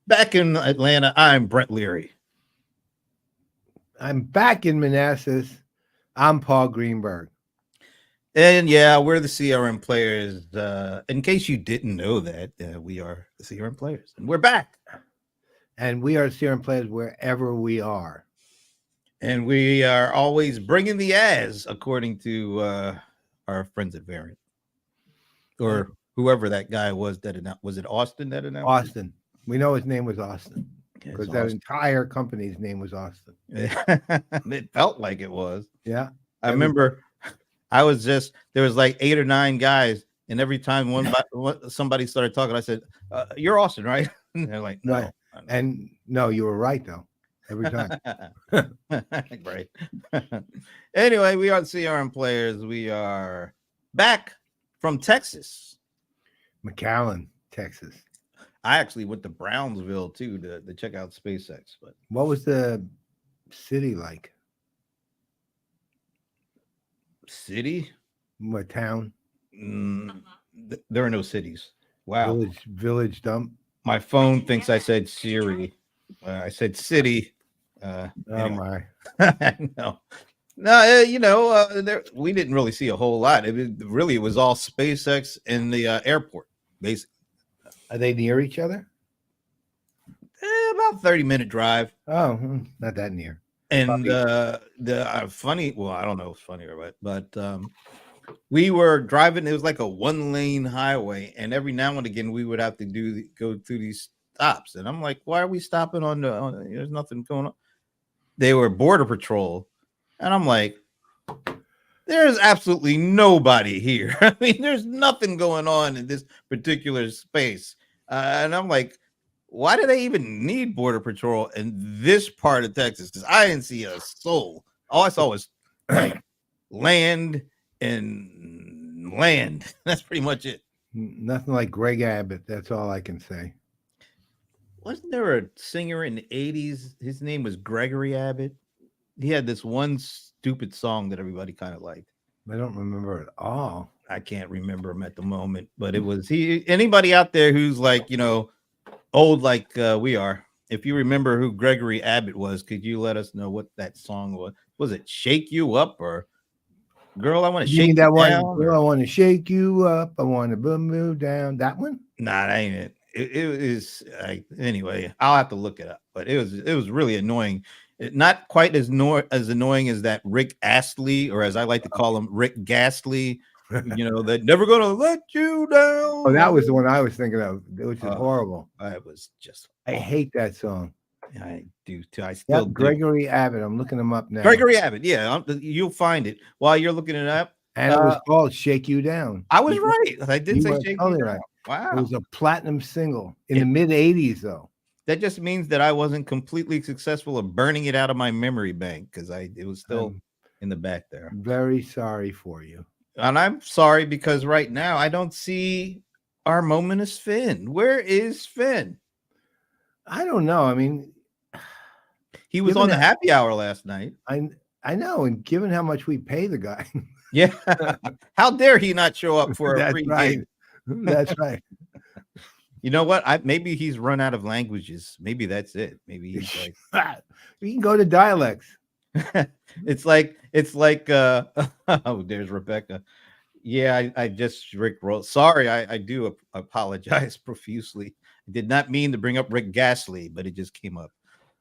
Back in Atlanta, I'm Brent Leary. I'm back in Manassas. I'm Paul Greenberg. And yeah, we're the CRM players. In case you didn't know that, we are the CRM players. And we're back. And we are CRM Playaz wherever we are. And we are always bringing the as, according to our friends at Variant. Or whoever that guy was that announced. Was it Austin that announced? Austin. We know his name was Austin. Because that entire company's name was Austin. It felt like it was. Yeah. I remember I was just, there was like 8 or 9 guys. And every time somebody started talking, I said, "You're Austin, right?" And they're like, "No." Right. And no, you were right, though. Every time. Right. Anyway, we are the CRM players. We are back from Texas. McAllen, Texas. I actually went to Brownsville, too, to check out SpaceX. But what was the city like? City? What town? There are no cities. Wow. Village dump. My phone thinks I said Siri. I said city. Oh anyway. my! No, we didn't really see a whole lot. It was all SpaceX in the airport, basically. Are they near each other? About 30-minute drive. Oh, not that near. And the funny, well, I don't know if it's funny or what, but we were driving. It was like a 1-lane highway, and every now and again we would have to go through these stops. And I'm like, why are we stopping on there's nothing going on? They were Border Patrol, and I'm like, there's absolutely nobody here. I mean, there's nothing going on in this particular space. And I'm like, why do they even need Border Patrol in this part of Texas? Because I didn't see a soul. All I saw was like land and land. That's pretty much it. Nothing like Greg Abbott. That's all I can say. Wasn't there a singer in the 80s? His name was Gregory Abbott. He had this one stupid song that everybody kind of liked. I don't remember at all. I can't remember him at the moment, but it was anybody out there who's like, old like we are. If you remember who Gregory Abbott was, could you let us know what that song was? Was it Shake You Up or Girl, I Want to Shake You that one? Down? Girl, I want to shake you up. I want to move down. That one? Nah, that ain't it. It is anyway. I'll have to look it up, but it was really annoying. Not quite as annoying as that Rick Astley, or as I like to call him, Rick Ghastly. That never gonna let you down. Oh, that was the one I was thinking of, which is horrible. I was just. I hate that song. I do too. I still do. Gregory Abbott. I'm looking him up now. Gregory Abbott. Yeah, you'll find it while you're looking it up. And it was called "Shake You Down." I was right. I did say "Shake You Down." Right. Wow. It was a platinum single in the mid '80s, though. That just means that I wasn't completely successful of burning it out of my memory bank because it was still in the back there. Very sorry for you. And I'm sorry because right now I don't see our momentous Finn. Where is Finn? I don't know. I mean, he was on the happy hour last night. I know, and given how much we pay the guy, yeah, how dare he not show up for a free gig? That's right. You know what? Maybe he's run out of languages. Maybe that's it. Maybe he's like, we can go to dialects. it's like oh, there's Rebecca. Yeah, I just Rick rolled. Sorry, I do apologize profusely. I did not mean to bring up Rick Ghastly, but it just came up.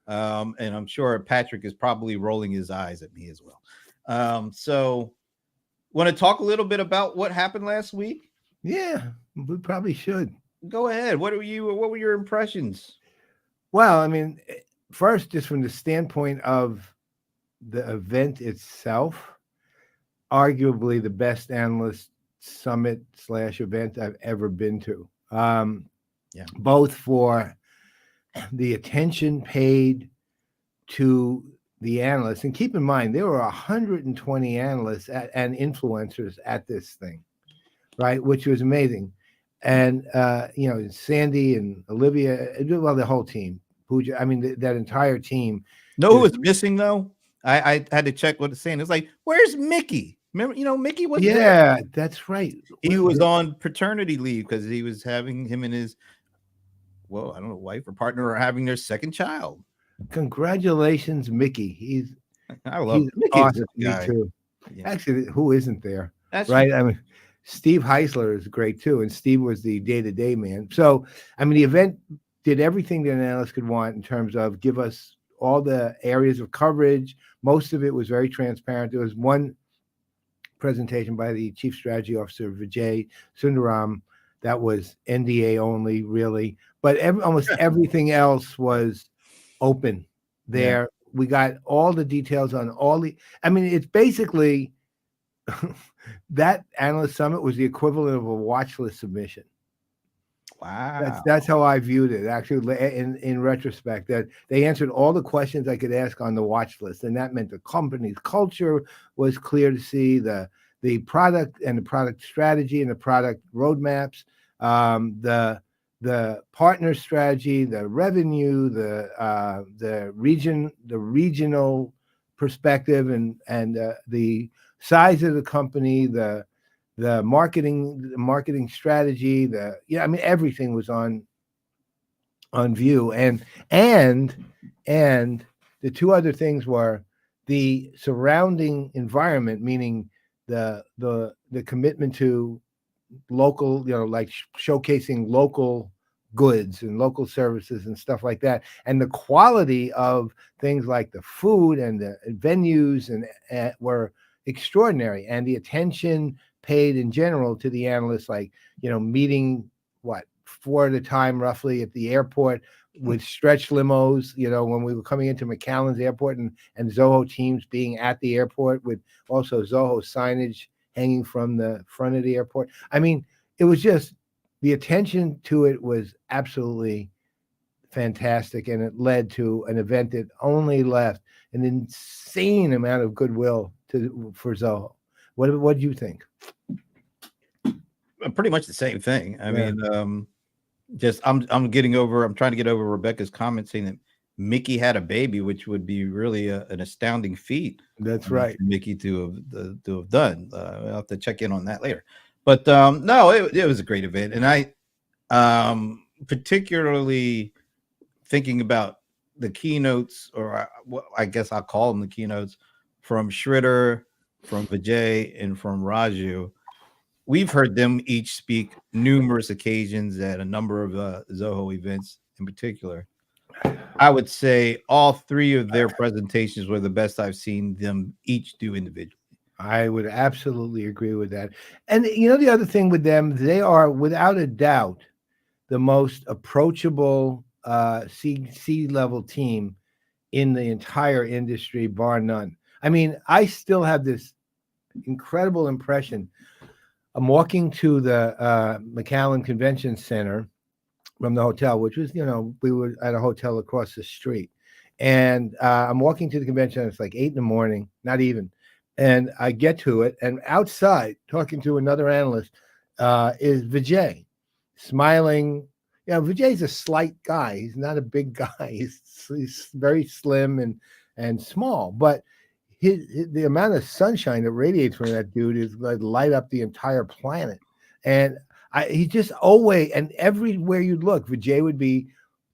And I'm sure Patrick is probably rolling his eyes at me as well. So want to talk a little bit about what happened last week? Yeah, we probably should. Go ahead. What were your impressions? Well, I mean, first, just from the standpoint of the event itself, arguably the best analyst summit / event I've ever been to. Both for the attention paid to the analysts, and keep in mind there were 120 analysts and influencers at this thing, right? Which was amazing. And Sandy and Olivia, well, the whole team, Pooja, I mean, that entire team. Know who was missing though? I had to check what it's saying. It's like, where's Mickey? Remember, Mickey was there. Yeah, that's right. He was on paternity leave because he was having him and his well, I don't know, wife or partner are having their second child. Congratulations, Mickey. I love He's Mickey. Is a awesome. good Me guy. too. Yeah, Actually, who isn't there, that's true. right? I mean, Steve Heisler is great too, and Steve was the day-to-day man. So, I mean, the event did everything that an analyst could want in terms of give us all the areas of coverage. Most of it was very transparent. There was one presentation by the chief strategy officer, Vijay Sundaram, that was NDA only, really. But almost everything else was open Yeah. there. We got all the details on all the, I mean, it's basically that analyst summit was the equivalent of a watch list submission. That's Wow. how I viewed it. Actually, in retrospect, that they answered all the questions I could ask on the watch list, and that meant the company's culture was clear to see, the product and the product strategy and the product roadmaps, the partner strategy, the revenue, the regional perspective, and the size of the company, the marketing strategy, I mean, everything was on view. And the two other things were the surrounding environment, meaning the commitment to local, like showcasing local goods and local services and stuff like that, and the quality of things like the food and the venues and were extraordinary, and the attention paid in general to the analysts, like, meeting what, four at a time roughly at the airport with stretch limos, when we were coming into McAllen's airport, and Zoho teams being at the airport with also Zoho signage hanging from the front of the airport. I mean, it was just, the attention to it was absolutely fantastic, and it led to an event that only left an insane amount of goodwill for Zoho. What do you think? Pretty much the same thing. I Yeah, mean, just I'm trying to get over Rebecca's comment saying that Mickey had a baby, which would be really an astounding feat that's right. for Mickey to have done. I'll have to check in on that later. But no, it was a great event, and I particularly thinking about the keynotes, or I guess I'll call them the keynotes, from Shritter, from Vijay, and from Raju. We've heard them each speak numerous occasions at a number of Zoho events in particular. I would say all three of their presentations were the best I've seen them each do individually. I would absolutely agree with that. And the other thing with them, they are without a doubt the most approachable C level team in the entire industry, bar none. I mean, I still have this incredible impression. I'm walking to the McAllen Convention Center from the hotel, which was, we were at a hotel across the street. And I'm walking to the convention. It's like 8 in the morning, not even. And I get to it, and outside, talking to another analyst, is Vijay, smiling. Vijay's a slight guy. He's not a big guy. He's very slim and small, but the amount of sunshine that radiates from that dude is like light up the entire planet. And he just always, and everywhere you look, Vijay would be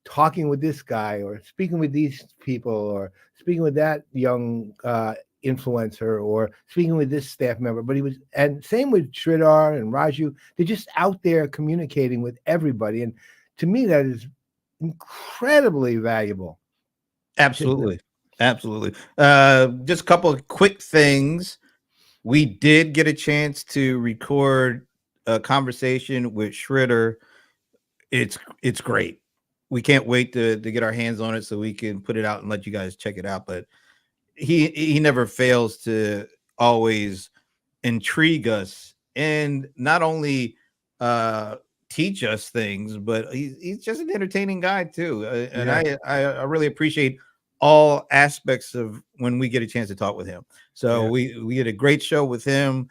talking with this guy, or speaking with these people, or speaking with that young influencer, or speaking with this staff member. But he was, and same with Sridhar and Raju. They're just out there communicating with everybody, and to me, that is incredibly valuable. Absolutely. Absolutely. Just a couple of quick things. We did get a chance to record a conversation with Shritter. It's great. We can't wait to get our hands on it so we can put it out and let you guys check it out. But he never fails to always intrigue us, and not only uh teach us things, but he's just an entertaining guy too. And Yeah, I really appreciate all aspects of when we get a chance to talk with him. So yeah. we did a great show with him.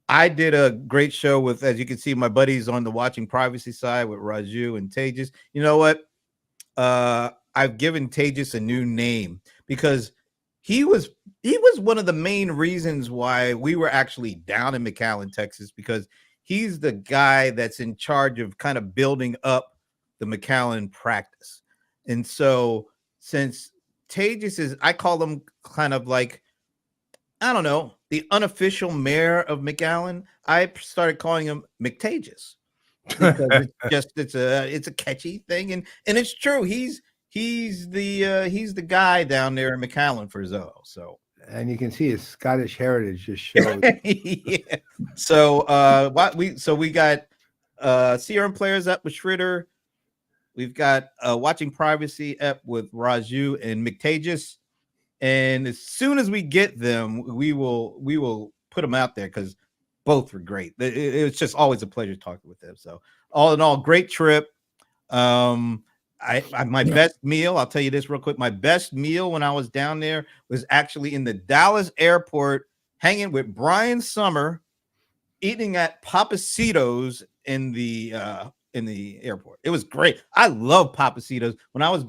I did a great show with, as you can see, my buddies on the watching privacy side with Raju and Tejas. You know what? I've given Tejas a new name because he was he was one of the main reasons why we were actually down in McAllen, Texas, because he's the guy that's in charge of kind of building up the McAllen practice. And so since Tejas is, I call him kind of like, I don't know, the unofficial mayor of McAllen, I started calling him McTages because it's a catchy thing, and it's true. He's the guy down there in McAllen for Zoho. So And you can see his Scottish heritage just shows. yeah. So we got CRM Playaz up with Schritter. We've got Watching Privacy up with Raju and McTages. And as soon as we get them, we will put them out there because both were great. It's just always a pleasure talking with them. So all in all, great trip. I my best meal, I'll tell you this real quick. My best meal when I was down there was actually in the Dallas airport, hanging with Brian Summer, eating at Papacitos in the airport. It was great. I love Papacitos. When I was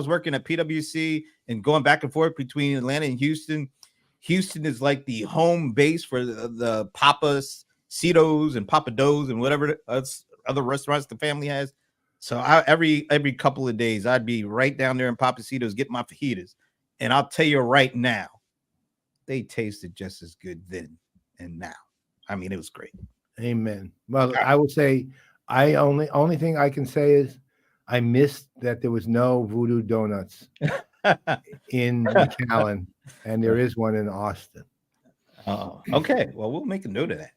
working at PwC and going back and forth between Atlanta and Houston, Houston is like the home base for the Papacitos and Papados and whatever other restaurants the family has. So every couple of days, I'd be right down there in Papacitos getting my fajitas. And I'll tell you right now, they tasted just as good then and now. I mean, it was great. Amen. Well, I would say only thing I can say is I missed that there was no Voodoo Donuts in McAllen, and there is one in Austin. Oh, okay. Well, we'll make a note of that.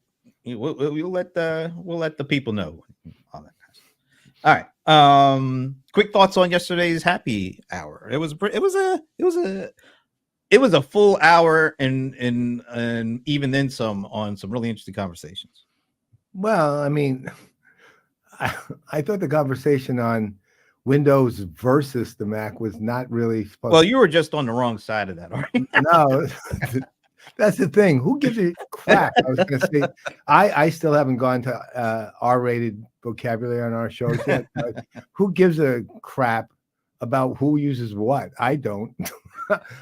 We'll let the people know. All right. Quick thoughts on yesterday's happy hour. It was a full hour and even then some on some really interesting conversations. Well, I mean, I thought the conversation on Windows versus the Mac was not really supposed. Well, you were just on the wrong side of that, right? No, that's the thing. Who gives a crap? I was going to say, I still haven't gone to R-rated vocabulary on our shows yet. Who gives a crap about who uses what? I don't.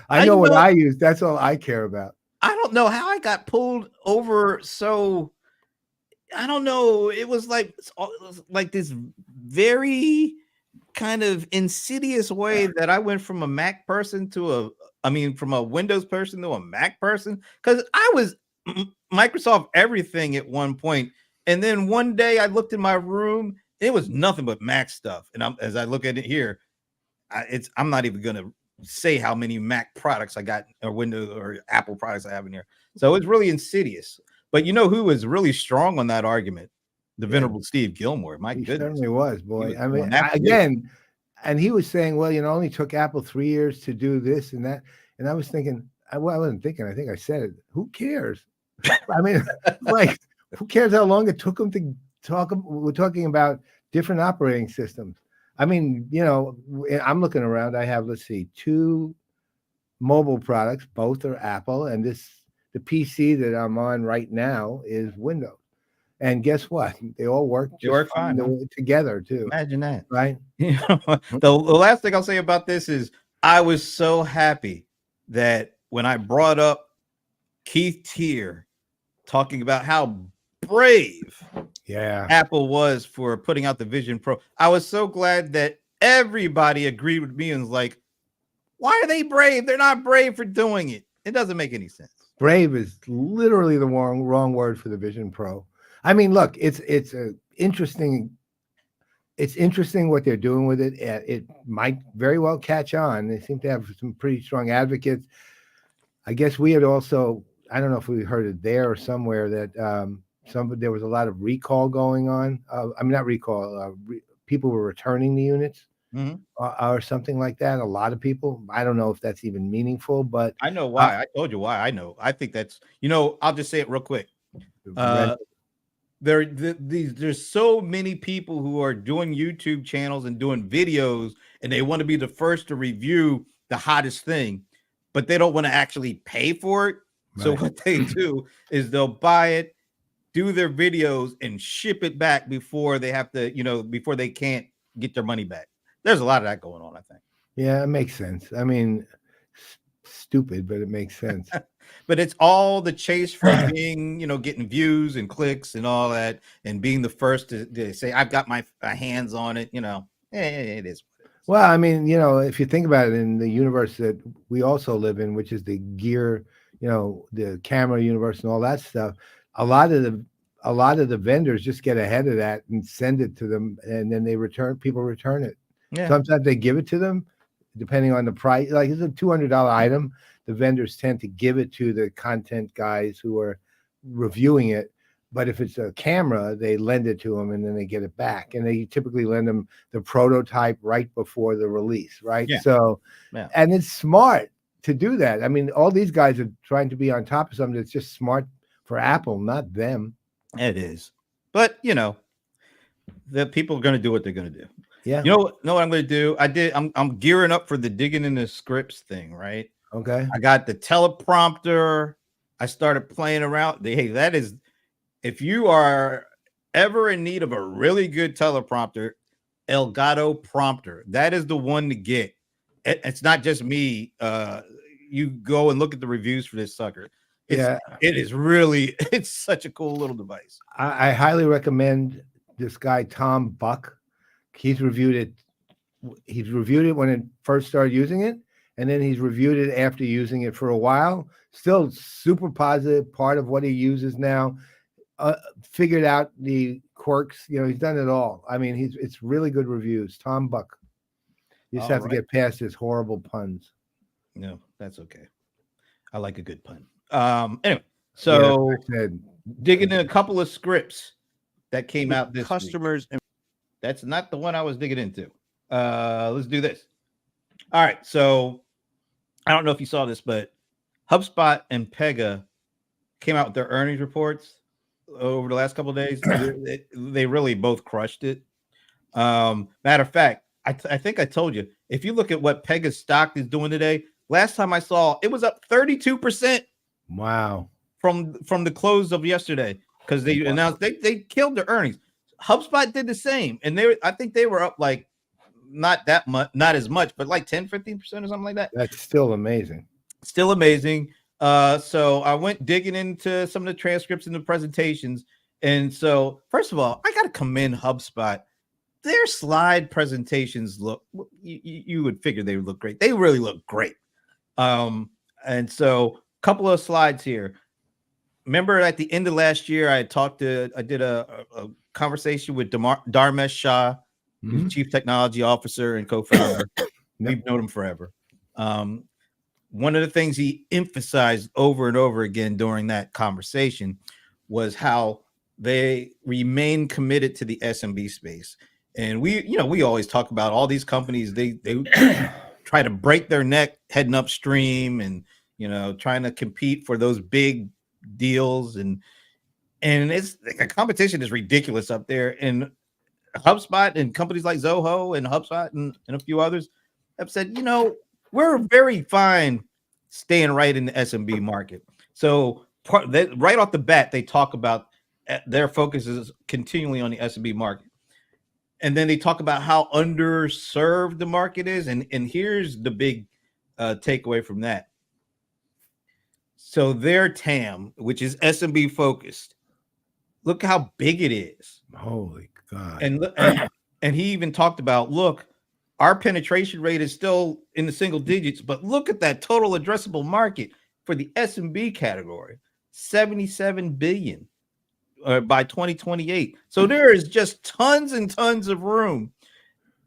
I know what I use. That's all I care about. I don't know how I got pulled over. So I don't know. It was like this very kind of insidious way that I went from a Mac person to from a Windows person to a Mac person, because I was Microsoft everything at one point, and then one day I looked in my room, it was nothing but Mac stuff, and as I look at it here, I'm not even gonna say how many Mac products I got, or Windows or Apple products I have in here. So it's really insidious. But you know who was really strong on that argument? The venerable Steve Gilmore. My goodness, certainly was, boy. I mean, again, and he was saying, well, it only took Apple 3 years to do this and that. And I was thinking, I wasn't thinking, I think I said it. Who cares? I mean, like, who cares how long it took them to talk? We're talking about different operating systems. I mean, I'm looking around. I have, let's see, 2 mobile products. Both are Apple. And the PC that I'm on right now is Windows. And guess what? They all work fine together too. Imagine that, right? The last thing I'll say about this is I was so happy that when I brought up Keith Tier talking about how brave Apple was for putting out the Vision Pro, I was so glad that everybody agreed with me and was like, why are they brave? They're not brave for doing it. It doesn't make any sense. Brave is literally the wrong word for the Vision Pro. I mean, look, it's interesting. It's interesting what they're doing with it. It might very well catch on. They seem to have some pretty strong advocates. I guess we had also, I don't know if we heard it there or somewhere, that there was a lot of recall going on. Not recall. People were returning the units. Or something like that. A lot of people. I don't know if that's even meaningful, but I know why. I told you why. I know. I think that's, I'll just say it real quick. There's so many people who are doing YouTube channels and doing videos, and they want to be the first to review the hottest thing, but they don't want to actually pay for it. Right. So what they do is they'll buy it, do their videos, and ship it back before they have to, before they can't get their money back. There's a lot of that going on, I think. Yeah, it makes sense. I mean, stupid, but it makes sense. But it's all the chase for being, getting views and clicks and all that, and being the first to say, I've got my hands on it, it is. Well, I mean, if you think about it, in the universe that we also live in, which is the gear, the camera universe and all that stuff, a lot of the vendors just get ahead of that and send it to them, and then people return it. Yeah. Sometimes they give it to them, depending on the price. Like it's a $200 item, the vendors tend to give it to the content guys who are reviewing it. But if it's a camera, they lend it to them and then they get it back. And they typically lend them the prototype right before the release, right? Yeah. So, Yeah. and it's smart to do that. I mean, all these guys are trying to be on top of something that's just smart for Apple, not them. It is. But, the people are going to do what they're going to do. Yeah. You know what I'm going to do? I'm gearing up for the digging in the scripts thing, right? Okay. I got the teleprompter. I started playing around. Hey, that is, if you are ever in need of a really good teleprompter, Elgato Prompter, that is the one to get. It's not just me. You go and look at the reviews for this sucker. It is really, it's such a cool little device. I highly recommend this guy, Tom Buck. He's reviewed it when it first started using it, and then he's reviewed it after using it for a while. Still super positive. Part of what he uses now. Figured out the quirks. He's done it all. I mean, it's really good reviews. Tom Buck. You just have to get past his horrible puns. No, that's okay. I like a good pun. Anyway, so digging in a couple of scripts that came out this customers. Week. That's not the one I was digging into. Let's do this. All right. So I don't know if you saw this, but HubSpot and Pega came out with their earnings reports over the last couple of days. They really both crushed it. Matter of fact, I think I told you, if you look at what Pega's stock is doing today, last time I saw it was up 32%. Wow. From the close of yesterday, because they announced they killed their earnings. HubSpot did the same, and I think they were up like not that much, not as much, but like 10-15% or something like that. That's still amazing. Still amazing. So I went digging into some of the transcripts and the presentations. And so, first of all, I got to commend HubSpot. Their slide presentations look, you would figure they would look great. They really look great. And so, a couple of slides here. Remember at the end of last year, I did a conversation with Dharmesh Shah, who's Chief Technology Officer and co-founder. We've known him forever. One of the things he emphasized over and over again during that conversation was how they remain committed to the SMB space. And we always talk about all these companies, they try to break their neck heading upstream and, trying to compete for those big deals. And it's the competition is ridiculous up there. And HubSpot and companies like Zoho and HubSpot and a few others have said, we're very fine staying right in the SMB market. So right off the bat, they talk about their focus is continually on the SMB market. And then they talk about how underserved the market is. And here's the big takeaway from that. So their TAM, which is SMB focused, look how big it is. Holy God. And he even talked about, look, our penetration rate is still in the single digits, but look at that total addressable market for the SMB category, 77 billion by 2028. So there is just tons and tons of room.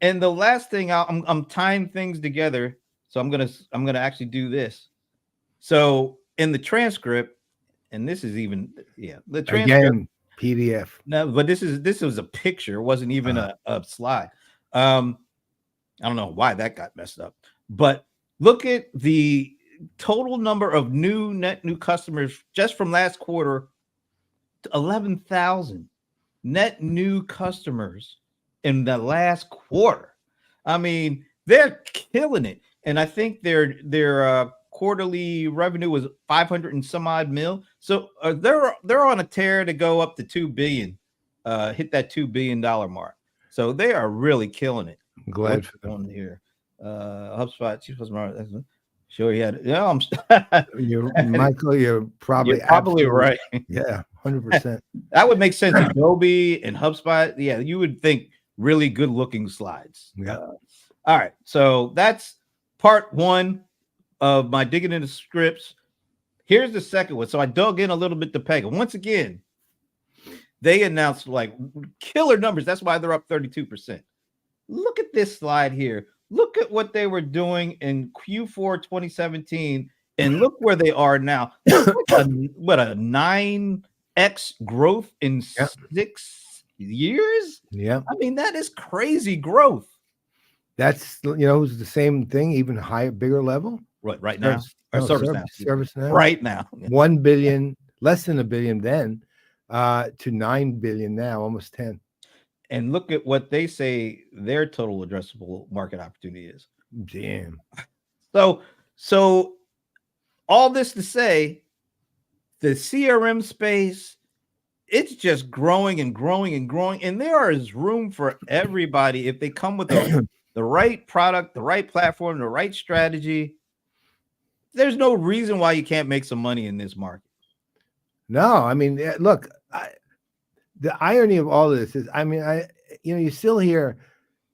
And the last thing, I'm tying things together. So I'm gonna actually do this. So in the transcript, and this is even the transcript again, PDF. No, but this was a picture. It wasn't even a slide. I don't know why that got messed up, but look at the total number of net new customers just from last quarter. 11,000 net new customers in the last quarter. I mean, they're killing it, and I think their quarterly revenue was 500 and some odd mil. So they're on a tear to go up to 2 billion, hit that $2 billion mark. So they are really killing it. I'm glad for them here. HubSpot, Chief Customer. Sure, he had. Yeah, Michael. You're probably right. Yeah, 100%. That would make sense. Adobe and HubSpot. Yeah, you would think really good looking slides. Yeah. All right. So that's part one of my digging into scripts. Here's the second one. So I dug in a little bit to Pega. Once again, they announced like killer numbers. That's why they're up 32%. Look at this slide here. Look at what they were doing in Q4 2017 and look where they are now. That's like a 9x growth in 6 years? Yeah. I mean, that is crazy growth. That's, who's the same thing, even higher, bigger level. Right now. Service now. Right now. 1 billion, less than $1 billion then, to 9 billion now, almost 10. And look at what they say their total addressable market opportunity is. Damn. So all this to say, the CRM space, it's just growing and growing and growing. And there is room for everybody if they come with the right product, the right platform, the right strategy. There's no reason why you can't make some money in this market. No, I mean, look, the irony of all of this is, you still hear,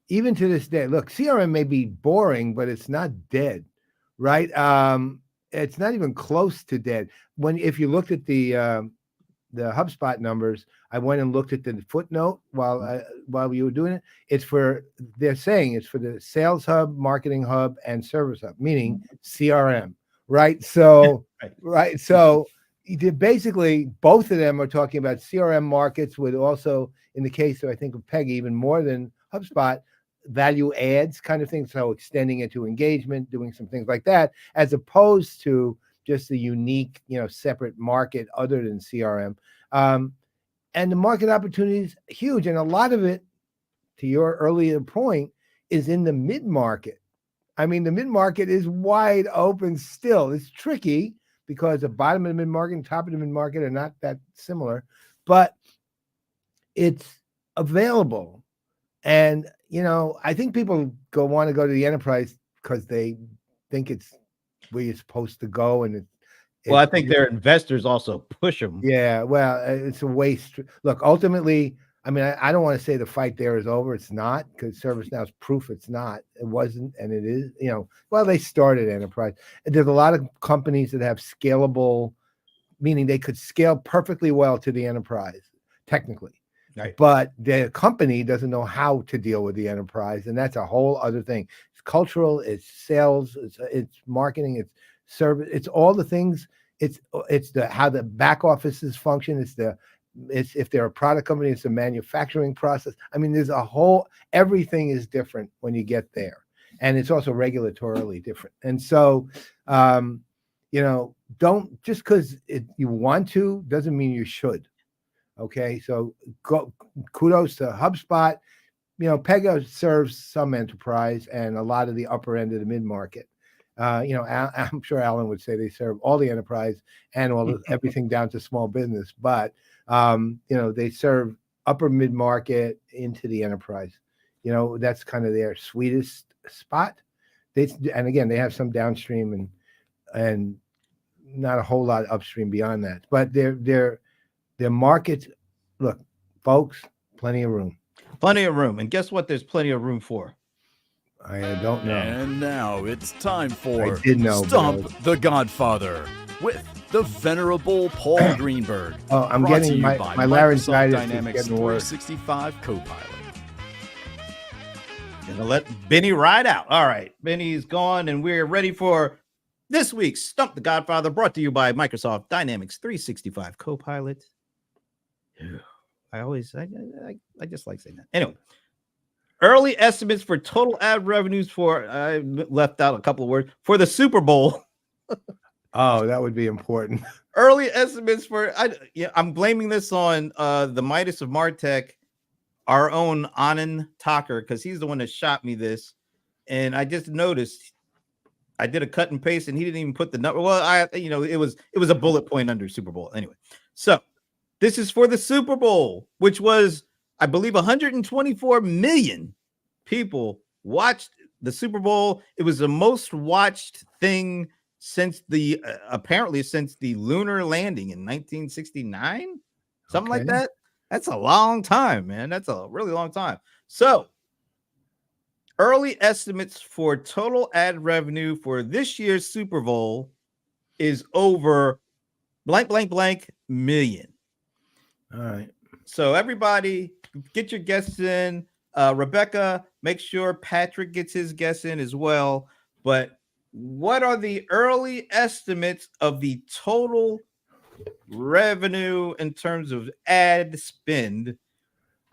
even to this day, look, CRM may be boring, but it's not dead, right? It's not even close to dead. If you looked at the HubSpot numbers, I went and looked at the footnote while you were doing it. They're saying it's for the Sales Hub, Marketing Hub, and Service Hub, meaning CRM, right? So, right. So basically, both of them are talking about CRM markets with also, in the case of, I think, of Pega, even more than HubSpot, value adds kind of thing. So extending it to engagement, doing some things like that, as opposed to just a unique, separate market other than CRM. And the market opportunity is huge. And a lot of it, to your earlier point, is in the mid-market. I mean, the mid-market is wide open still. It's tricky because the bottom of the mid-market and top of the mid-market are not that similar, but it's available. And, I think people want to go to the enterprise because they think it's where you're supposed to go. And I think their investors also push them. Yeah, well, it's a waste. Look, ultimately, I mean, I don't want to say the fight there is over. It's not, because ServiceNow is proof it's not. It wasn't, and it is. They started enterprise. There's a lot of companies that have scalable, meaning they could scale perfectly well to the enterprise, technically. Right. But the company doesn't know how to deal with the enterprise, and that's a whole other thing. It's cultural, it's sales, it's marketing, it's service, it's all the things. It's how the back offices function. It's if they're a product company, it's the manufacturing process. I mean, everything is different when you get there, and it's also regulatorily different. And so, don't, just because you want to doesn't mean you should. Okay, so kudos to HubSpot. Pega serves some enterprise and a lot of the upper end of the mid-market. I'm sure Alan would say they serve all the enterprise and everything down to small business, but they serve upper mid-market into the enterprise. That's kind of their sweetest spot. And again, they have some downstream and not a whole lot upstream beyond that, but their markets, look, folks, plenty of room. And guess what? There's plenty of room for. I don't know. And now it's time for Stump the Godfather with the venerable Paul Greenberg. Oh, I'm getting my laryngitis Dynamics 365 Copilot. Gonna let Benny ride out. All right, Benny's gone, and we're ready for this week's Stump the Godfather, brought to you by Microsoft Dynamics 365 Copilot. I just like saying that. Anyway, early estimates for total ad revenues I left out a couple of words, for the Super Bowl. Oh, that would be important. Early estimates I'm blaming this on the Midas of MarTech, our own Anand Thakur, because he's the one that shot me this. And I just noticed I did a cut and paste and he didn't even put the number. Well, it was a bullet point under Super Bowl. Anyway, so this is for the Super Bowl, which was, I believe, 124 million people watched the Super Bowl. It was the most watched thing since apparently since the lunar landing in 1969, something like that. That's a long time, man. That's a really long time. So, early estimates for total ad revenue for this year's Super Bowl is over blank, blank, blank million. All right. So, everybody, get your guesses in. Rebecca, make sure Patrick gets his guess in as well. But what are the early estimates of the total revenue in terms of ad spend?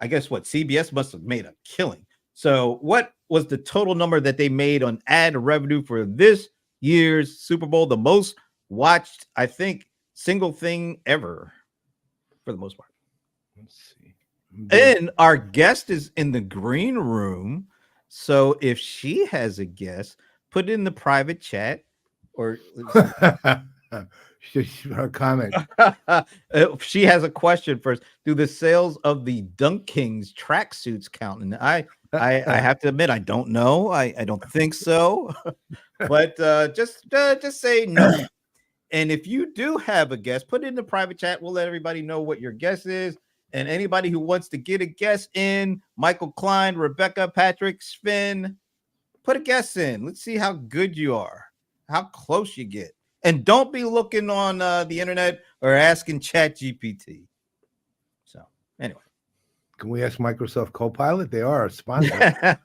I guess what CBS must have made a killing. So, what was the total number that they made on ad revenue for this year's Super Bowl? The most watched, I think, single thing ever for the most part. Let's see. And our guest is in the green room. So, if she has a guess, put it in the private chat or Her comment. if she has a question first. Do the sales of the Dunk Kings tracksuits count? And I have to admit, I don't know. I don't think so. But just say no. And if you do have a guess, put it in the private chat. We'll let everybody know what your guess is. And anybody who wants to get a guess in, Michael Klein, Rebecca, Patrick, Sven, put a guess in. Let's see how good you are, how close you get. And don't be looking on the internet or asking ChatGPT. So, anyway. Can we ask Microsoft Copilot? They are a sponsor. Wait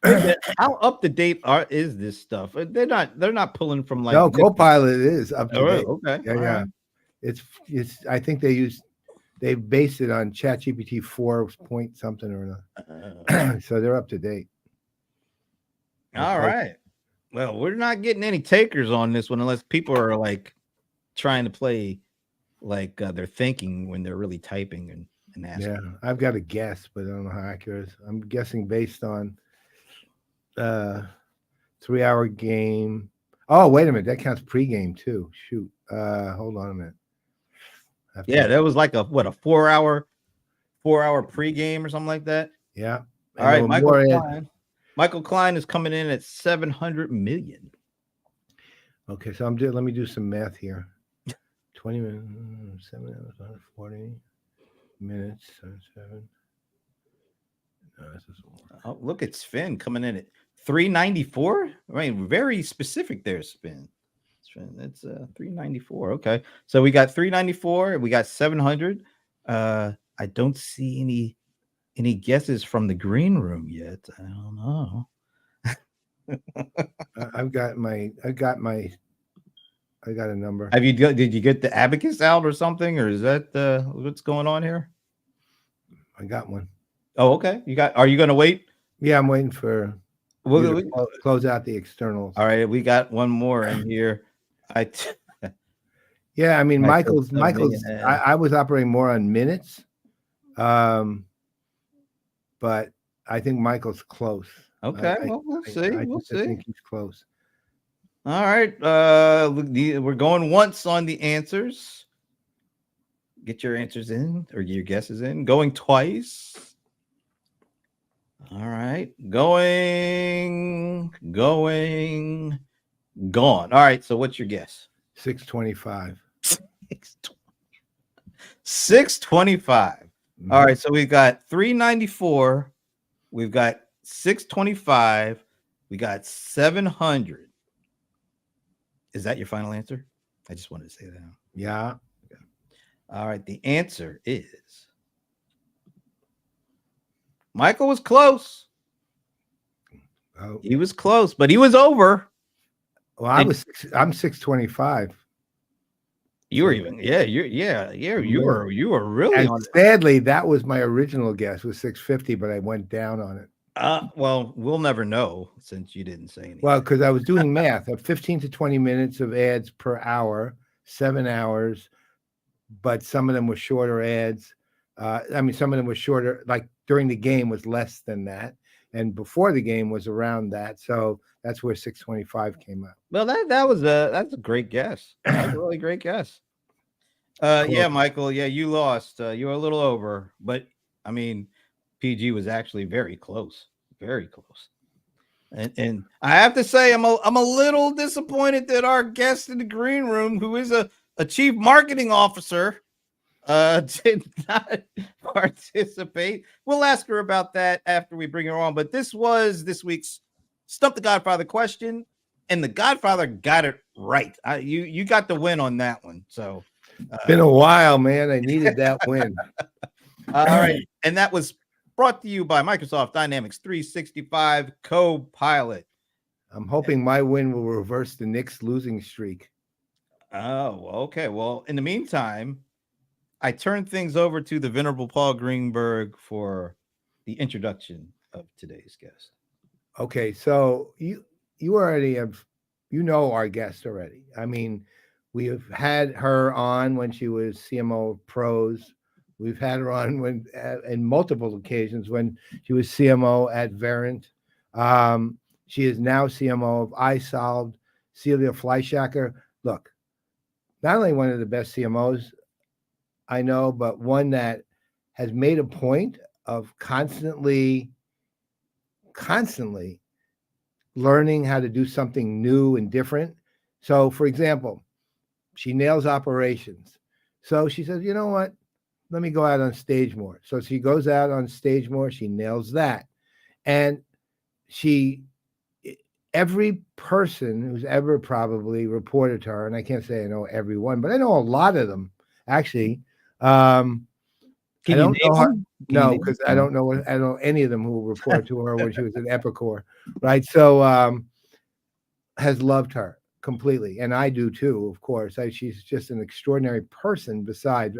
a minute, how up to date is this stuff? They're not pulling from like No, Copilot is up to date. Okay. Yeah, yeah. Right. It's I think they based it on ChatGPT 4 point something or another. So they're up to date. All right. Well, we're not getting any takers on this one unless people are like trying to play like they're thinking when they're really typing and asking. Yeah, I've got a guess, but I don't know how accurate it is. I'm guessing based on 3-hour game. Oh, wait a minute. That counts pregame too. Shoot. Hold on a minute. Yeah, that was like a 4-hour pregame or something like that. Yeah. All right, Michael Klein is coming in at 700 million. Okay, so let me do some math here. 20 minutes, 7 hours, 140 minutes, 7. Oh, look at Sven coming in at 394. I mean, very specific there, Sven. It's 394. Okay, so we got 394. We got 700. I don't see any guesses from the green room yet. I don't know. I got a number. Did you get the abacus out or something, or is that what's going on here? I got one. Oh, okay. Are you going to wait? Yeah, I'm waiting for close out the externals. All right, we got one more in here. Yeah, I mean, Michael's. I was operating more on minutes, but I think Michael's close. Okay, we'll see. We'll see. I think he's close. All right, we're going once on the answers. Get your answers in or your guesses in. Going twice. All right, going, gone. All right, so what's your guess? 625. 625. Mm-hmm. All right, so we've got 394. We've got 625. We got 700. Is that your final answer? I just wanted to say that. Yeah. Okay. All right, the answer is Michael was close. Oh. He was close, but he was over. Well, I'm 625. You were even, you were really and on it. Sadly, that was my original guess was 650, but I went down on it. Well, we'll never know since you didn't say anything. Well, because I was doing math of 15 to 20 minutes of ads per hour, 7 hours, but some of them were shorter ads. Some of them were shorter, like during the game was less than that. And before the game was around that. So that's where 625 came out. Well, that's a great guess. That's a really great guess. Yeah, Michael. Yeah, you lost. You were a little over, but I mean, PG was actually very close. Very close. And I have to say, I'm a little disappointed that our guest in the green room, who is a chief marketing officer, did not participate. We'll ask her about that after we bring her on. But this was this week's Stump the Godfather question, and the Godfather got it right. You got the win on that one. So Been a while, man. I needed that win. all right, and that was brought to you by Microsoft Dynamics 365 Copilot. I'm hoping my win will reverse the Knicks losing streak. Oh, okay. Well, in the meantime, I turn things over to the Venerable Paul Greenberg for the introduction of today's guest. Okay, so you already have, our guest already. I mean, we have had her on when she was CMO of Pros. We've had her on when in multiple occasions when she was CMO at Verint. She is now CMO of isolved, Celia Fleischaker. Look, not only one of the best CMOs I know, but one that has made a point of constantly learning how to do something new and different. So, for example, she nails operations. So she says, you know what? Let me go out on stage more. So she goes out on stage more. She nails that. And every person who's ever probably reported to her, and I can't say I know everyone, but I know a lot of them actually. Can I don't you know name her. them? No, because I don't know any of them who report to her when she was at Epicor, right? So has loved her completely, and I do too, of course. She's just an extraordinary person. Besides,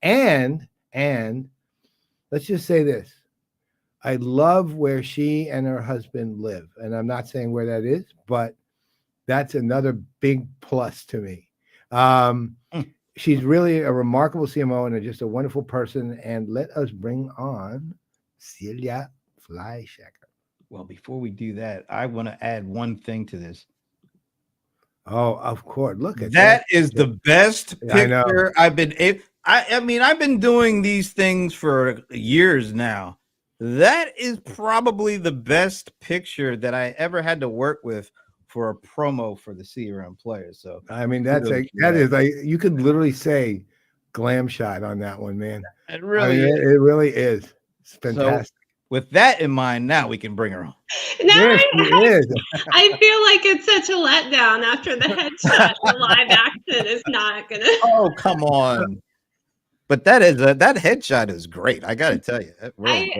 and let's just say this: I love where she and her husband live, and I'm not saying where that is, but that's another big plus to me. She's really a remarkable CMO and just a wonderful person. And let us bring on Celia Fleischaker. Well, before we do that, I want to add one thing to this. Oh, of course. Look at that. Is the best I know. picture I've been. I mean, I've been doing these things for years now. That is probably the best picture that I ever had to work with for a promo for the CRM Playaz. So I mean, that is like you could literally say glam shot on that one, man. It really is. It really is. It's fantastic. So, with that in mind, now we can bring her on. There she is. I feel like it's such a letdown after the headshot. The live action is not gonna. Oh, come on. But that headshot is great. I got to tell you. Really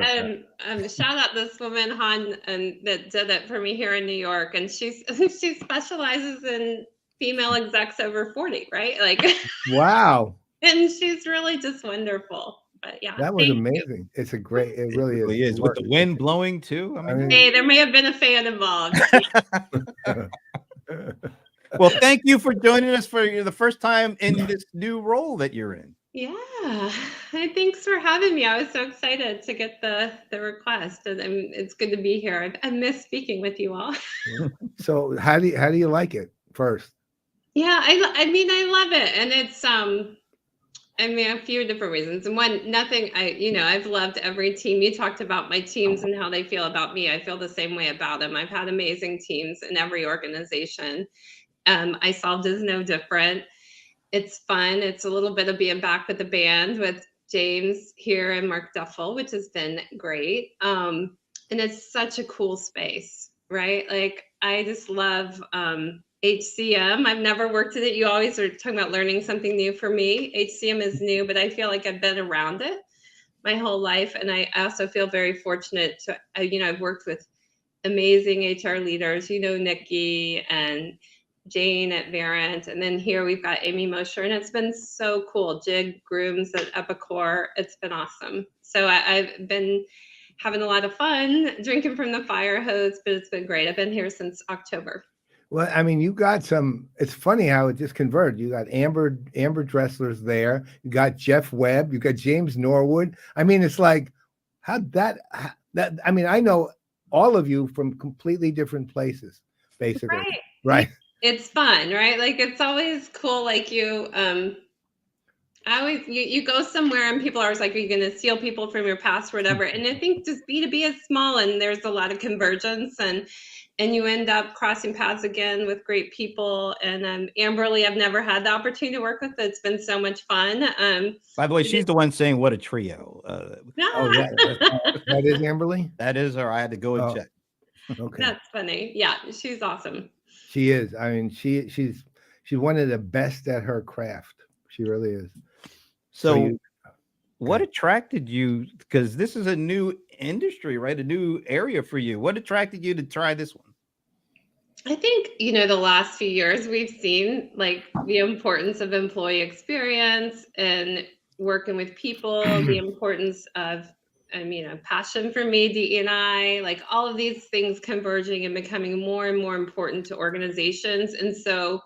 shout out this woman Han that did it for me here in New York, and she specializes in female execs over 40, right? Like, wow. And she's really just wonderful. But yeah, that was amazing. It really is. With the wind blowing too. I mean, hey, there may have been a fan involved. Well, thank you for joining us for the first time in this new role that you're in. Yeah, thanks for having me. I was so excited to get the request, and it's good to be here. I miss speaking with you all. So, how do you like it first? Yeah, I mean, I love it, and it's a few different reasons. And one, I've loved every team. You talked about my teams and how they feel about me. I feel the same way about them. I've had amazing teams in every organization. isolved is no different. It's fun. It's a little bit of being back with the band with James here and Mark Duffel, which has been great. And it's such a cool space, right? Like, I just love HCM. I've never worked in it. You always are talking about learning something new for me. HCM is new, but I feel like I've been around it my whole life. And I also feel very fortunate to, I've worked with amazing HR leaders, Nikki and Jane at Verint, and then here we've got Amy Mosher, and it's been so cool. Jig Grooms at Epicor, it's been awesome. So I've been having a lot of fun drinking from the fire hose, but it's been great. I've been here since October. Well, I mean, you got some. It's funny how it just converted. You got Amber Dressler's there. You got Jeff Webb. You got James Norwood. I mean, it's like that. I mean, I know all of you from completely different places, basically. Right. It's fun, right? Like, it's always cool. Like, you, I always you go somewhere and people are always like, are you going to steal people from your past, whatever? And I think just B2B is small and there's a lot of convergence and you end up crossing paths again with great people. And Amberly, I've never had the opportunity to work with. It's been so much fun. By the way, she's the one saying what a trio. Oh, that is Amberly. That is her. I had to go and check. Okay, That's funny. Yeah, she's awesome. she is. I mean, she's one of the best at her craft. She really is. So what attracted you? Because this is a new industry, right? A new area for you. What attracted you to try this one? I think, the last few years we've seen like the importance of employee experience and working with people, the importance of, passion for me, DE&I, like all of these things converging and becoming more and more important to organizations. And so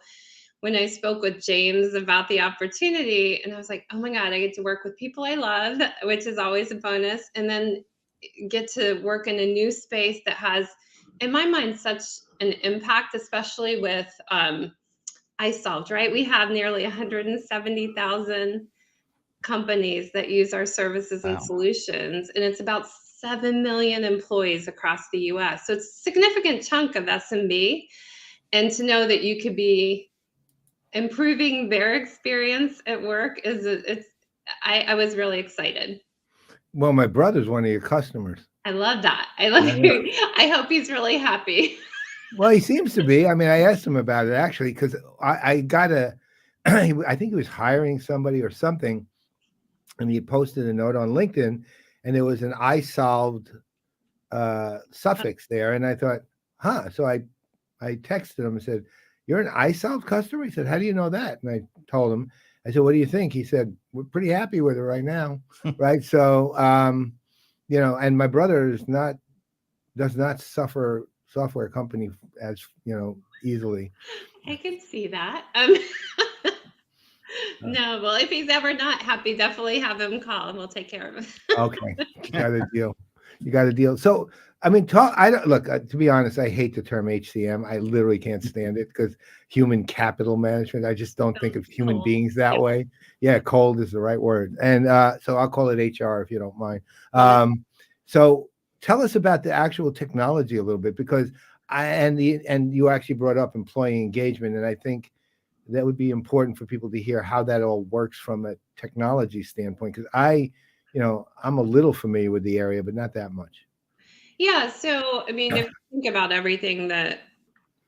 when I spoke with James about the opportunity, and I was like, oh my God, I get to work with people I love, which is always a bonus. And then get to work in a new space that has, in my mind, such an impact, especially with isolved, right? We have nearly 170,000 companies that use our services and solutions, and it's about 7 million employees across the US. So it's a significant chunk of SMB. And to know that you could be improving their experience at work I was really excited. Well, my brother's one of your customers. I love that. I hope he's really happy. Well, he seems to be. I mean, I asked him about it actually because I got I think he was hiring somebody or something, and he posted a note on LinkedIn, and there was an isolved suffix there, and I thought, huh. So I texted him and said, "You're an isolved customer?" He said, "How do you know that?" And I told him. I said, "What do you think?" He said, "We're pretty happy with it right now." Right. So, and my brother does not suffer software company as, easily. I can see that. No, well, if he's ever not happy, definitely have him call and we'll take care of him. Okay. You got a deal. So, I mean, to be honest, I hate the term HCM. I literally can't stand it because human capital management, I just don't think of human beings that way. Yeah, cold is the right word. And so I'll call it HR if you don't mind. So tell us about the actual technology a little bit, because you actually brought up employee engagement, and I think that would be important for people to hear how that all works from a technology standpoint, because I'm a little familiar with the area, but not that much. Yeah. So, if you think about everything that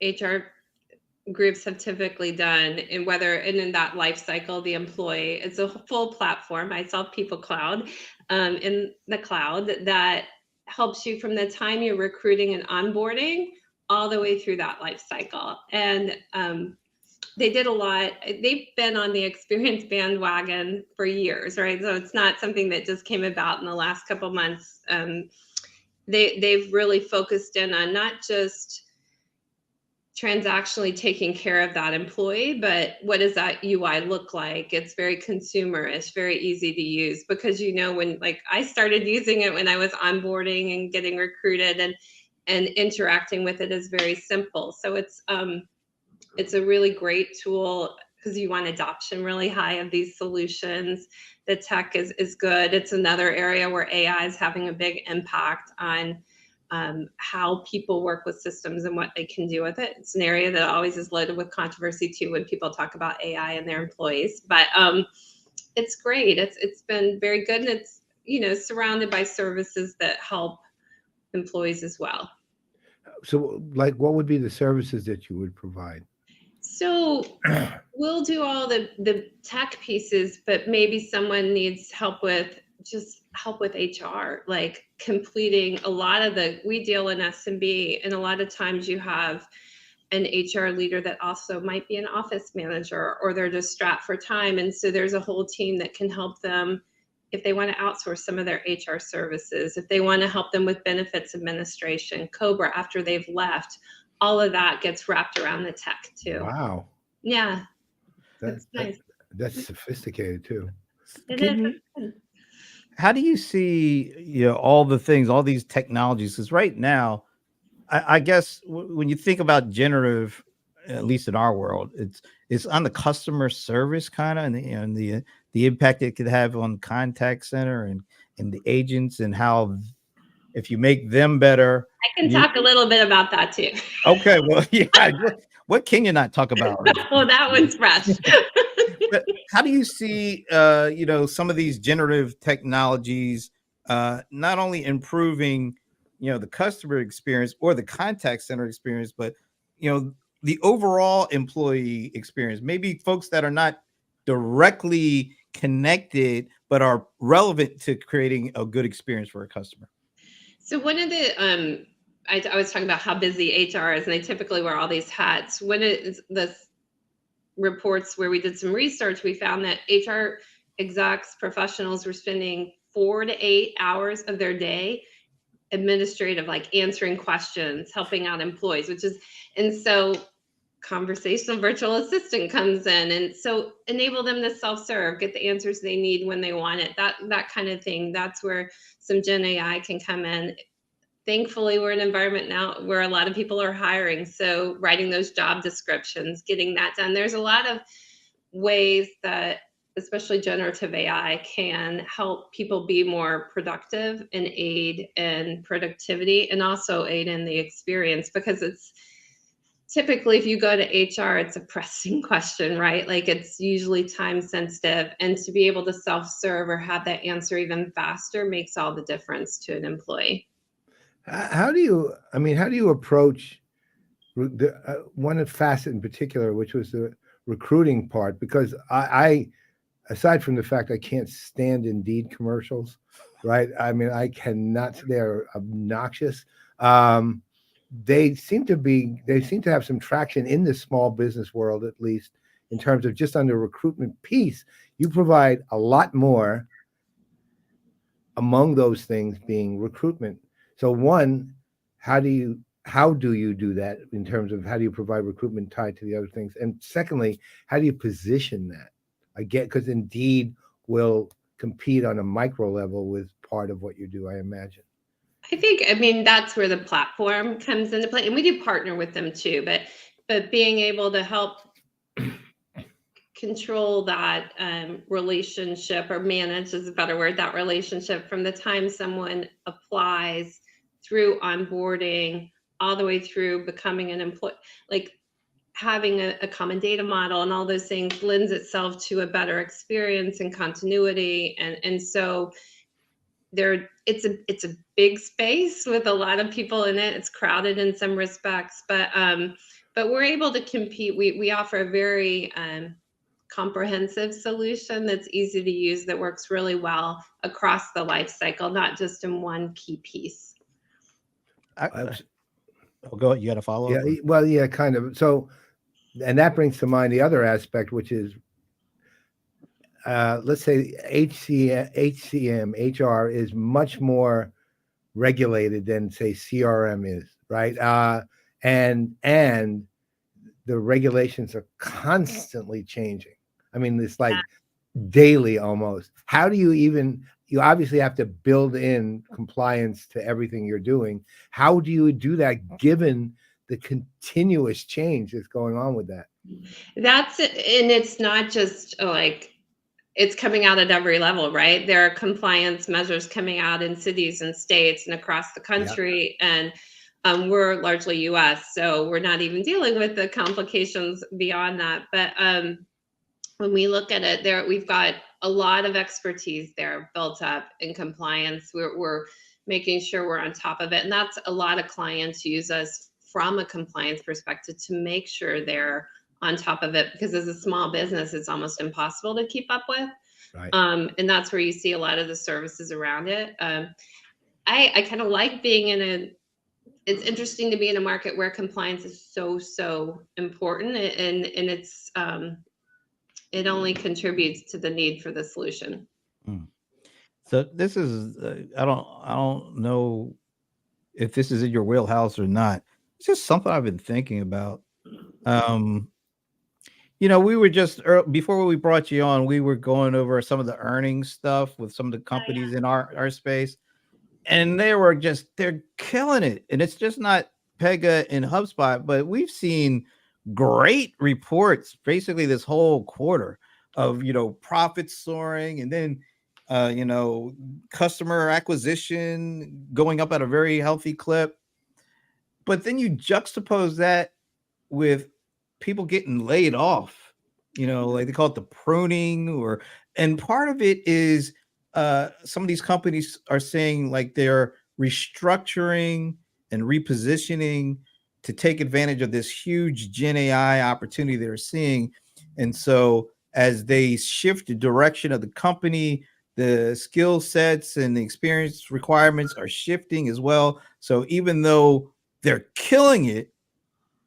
HR groups have typically done, and in that life cycle, the employee, it's a full platform. I sell People Cloud in the cloud that helps you from the time you're recruiting and onboarding all the way through that life cycle. And they did a lot. They've been on the experience bandwagon for years, right? So it's not something that just came about in the last couple of months. They've really focused in on not just transactionally taking care of that employee, but what does that UI look like? It's very consumerish, very easy to use, because when I started using it when I was onboarding and getting recruited, and interacting with it is very simple. So it's a really great tool because you want adoption really high of these solutions. The tech is good. It's another area where AI is having a big impact on how people work with systems and what they can do with it. It's an area that always is loaded with controversy too when people talk about AI and their employees. But it's great. It's been very good, and it's surrounded by services that help employees as well. So, what would be the services that you would provide? So we'll do all the tech pieces, but maybe someone needs help with HR, like completing a lot of we deal in SMB, and a lot of times you have an HR leader that also might be an office manager, or they're just strapped for time. And so there's a whole team that can help them if they want to outsource some of their HR services, if they want to help them with benefits administration, COBRA after they've left. All of that gets wrapped around the tech too. Wow. Yeah. That's nice. That's sophisticated too. How do you see, all the things, all these technologies? Because right now, I guess when you think about generative, at least in our world, it's on the customer service kind of, and the the impact it could have on contact center and the agents, and how if you make them better. I can talk a little bit about that too. Okay, well, yeah. What can you not talk about? Oh, that one's fresh. But how do you see, some of these generative technologies not only improving, the customer experience or the contact center experience, but the overall employee experience? Maybe folks that are not directly connected but are relevant to creating a good experience for a customer. So one of the I was talking about how busy HR is, and they typically wear all these hats. One of the reports where we did some research, we found that HR execs, professionals were spending 4 to 8 hours of their day administrative, like answering questions, helping out employees, and so conversational virtual assistant comes in, and so enable them to self-serve, get the answers they need when they want it, that kind of thing. That's where some Gen AI can come in. Thankfully, we're in an environment now where a lot of people are hiring, so writing those job descriptions, getting that done. There's a lot of ways that especially generative AI can help people be more productive and aid in productivity, and also aid in the experience, because it's typically, if you go to HR, it's a pressing question, right? Like, it's usually time sensitive, and to be able to self-serve or have that answer even faster makes all the difference to an employee. How do you approach the one facet in particular, which was the recruiting part? Because I aside from the fact I can't stand Indeed commercials, right? I mean, I cannot. They're obnoxious. They seem to have some traction in the small business world, at least in terms of just on the recruitment piece. You provide a lot more, among those things being recruitment. So one, how do you do that in terms of how do you provide recruitment tied to the other things? And secondly, how do you position that? Because Indeed will compete on a micro level with part of what you do, I imagine. I mean, that's where the platform comes into play, and we do partner with them too, but being able to help control that relationship, or manage is a better word, that relationship from the time someone applies through onboarding all the way through becoming an employee, like having a common data model and all those things lends itself to a better experience and continuity. And so it's a big space with a lot of people in it. It's crowded in some respects, but we're able to compete. We offer a very comprehensive solution that's easy to use, that works really well across the life cycle, not just in one key piece. Go. You got to follow. Yeah, well, yeah, kind of. So, and that brings to mind the other aspect, which is, let's say HCM, HR is much more regulated than, say, CRM is, right? And the regulations are constantly changing. I mean, it's like daily almost. How do you obviously have to build in compliance to everything you're doing. How do you do that given the continuous change that's going on with that? That's it. And it's not just like, it's coming out at every level, right? There are compliance measures coming out in cities and states and across the country. Yeah. And we're largely US, so we're not even dealing with the complications beyond that. But when we look at it, we've got a lot of expertise there built up in compliance. We're making sure we're on top of it. And that's a lot of clients use us from a compliance perspective to make sure they're on top of it, because as a small business, it's almost impossible to keep up with. Right. And that's where you see a lot of the services around it. I kind of like being it's interesting to be in a market where compliance is so important, and it's it only contributes to the need for the solution. So this is I don't know if this is in your wheelhouse or not. It's just something I've been thinking about. We were just before we brought you on, we were going over some of the earnings stuff with some of the companies in our space, and they're killing it. And it's just not Pega and HubSpot, but we've seen great reports basically this whole quarter. of profits soaring, and then customer acquisition going up at a very healthy clip. But then you juxtapose that with people getting laid off, like they call it the pruning, and part of it is some of these companies are saying like they're restructuring and repositioning to take advantage of this huge Gen AI opportunity they're seeing. And so as they shift the direction of the company, the skill sets and the experience requirements are shifting as well. So even though they're killing it,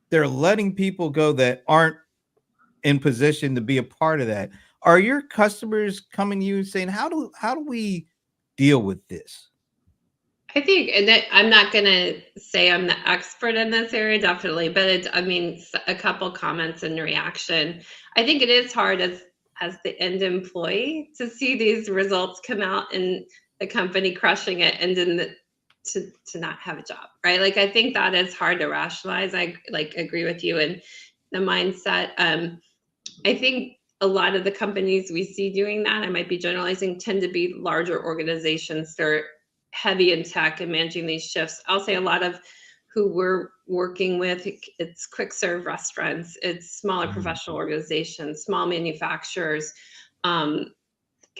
they're letting people go that aren't in position to be a part of that. Are your customers coming to you and saying, how do we deal with this? I think, and I'm not going to say I'm the expert in this area, definitely, but a couple comments in reaction. I think it is hard as the end employee to see these results come out and the company crushing it, and then to not have a job, right? Like, I think that is hard to rationalize. I agree with you in the mindset. I think a lot of the companies we see doing that, I might be generalizing, tend to be larger organizations. They're heavy in tech and managing these shifts. I'll say a lot of who we're working with, it's quick serve restaurants, it's smaller professional organizations, small manufacturers, kind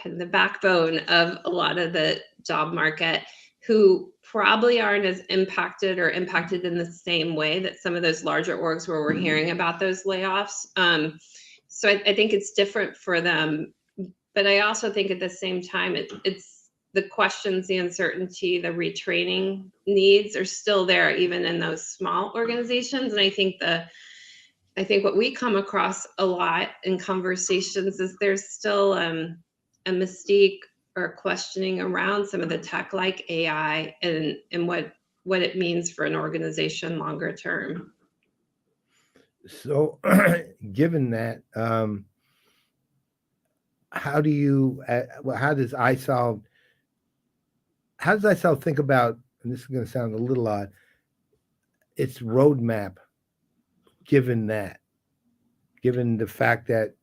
of the backbone of a lot of the job market, who probably aren't as impacted in the same way that some of those larger orgs where we're hearing about those layoffs. So I think it's different for them. But I also think at the same time, it's the questions, the uncertainty, the retraining needs are still there, even in those small organizations. And I think what we come across a lot in conversations is there's still a mystique or questioning around some of the tech like AI and what it means for an organization longer term. So, given that, how does isolved think about, and this is going to sound a little odd, its roadmap, given the fact that